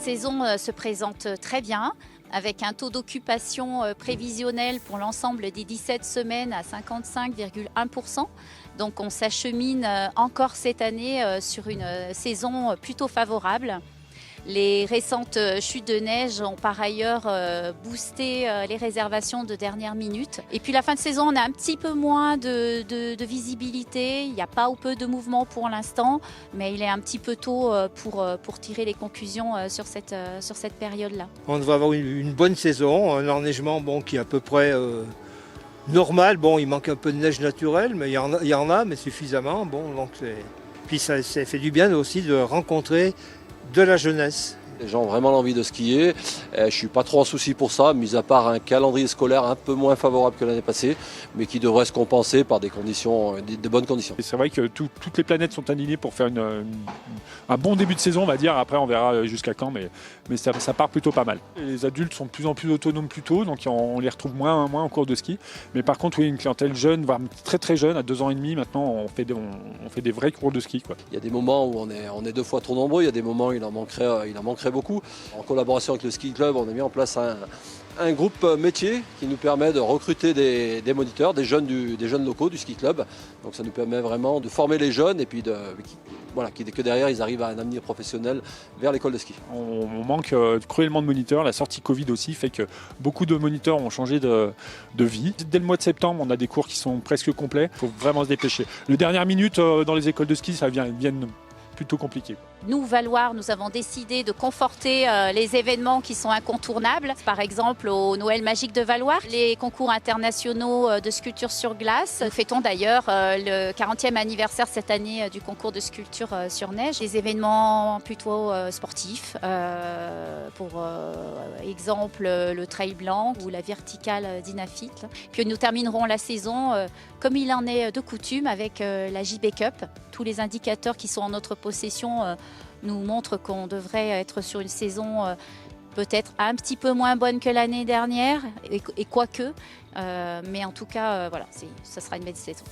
saison se présente très bien, avec un taux d'occupation prévisionnel pour l'ensemble des 17 semaines à 55,1%. Donc on s'achemine encore cette année sur une saison plutôt favorable. Les récentes chutes de neige ont par ailleurs boosté les réservations de dernière minute. Et puis la fin de saison, on a un petit peu moins de visibilité. Il n'y a pas ou peu de mouvement pour l'instant, mais il est un petit peu tôt pour tirer les conclusions sur cette période-là. On devrait avoir une bonne saison, un enneigement qui est à peu près normal. Il manque un peu de neige naturelle, mais il y en a, mais suffisamment. Puis ça fait du bien aussi de rencontrer de la jeunesse. Les gens ont vraiment l'envie de skier. Je ne suis pas trop en souci pour ça, mis à part un calendrier scolaire un peu moins favorable que l'année passée, mais qui devrait se compenser par de bonnes conditions. C'est vrai que toutes les planètes sont alignées pour faire un bon début de saison, on va dire. Après, on verra jusqu'à quand, mais ça part plutôt pas mal. Les adultes sont de plus en plus autonomes plus tôt, donc on les retrouve moins en cours de ski. Mais par contre, oui, une clientèle jeune, voire très très jeune, à 2 ans et demi, maintenant, on fait des vrais cours de ski, quoi. Il y a des moments où on est 2 fois trop nombreux, il y a des moments où il en manquerait beaucoup. En collaboration avec le ski club, on a mis en place un groupe métier qui nous permet de recruter des moniteurs, des jeunes locaux du ski club. Donc ça nous permet vraiment de former les jeunes et puis que derrière ils arrivent à un avenir professionnel vers l'école de ski. On manque cruellement de moniteurs. La sortie Covid aussi fait que beaucoup de moniteurs ont changé de vie. Dès le mois de septembre, on a des cours qui sont presque complets. Il faut vraiment se dépêcher. Les dernières minutes dans les écoles de ski, ça viennent plutôt compliqué. Nous, Valloire, nous avons décidé de conforter les événements qui sont incontournables. Par exemple, au Noël Magique de Valloire, les concours internationaux de sculpture sur glace. Nous fêtons d'ailleurs le 40e anniversaire cette année du concours de sculpture sur neige. Des événements plutôt sportifs, pour exemple le trail blanc ou la verticale d'Inafit. Puis nous terminerons la saison comme il en est de coutume avec la JB Cup. Tous les indicateurs qui sont en notre possession nous montrent qu'on devrait être sur une saison peut-être un petit peu moins bonne que l'année dernière, et quoique, mais en tout cas, ça sera une belle saison.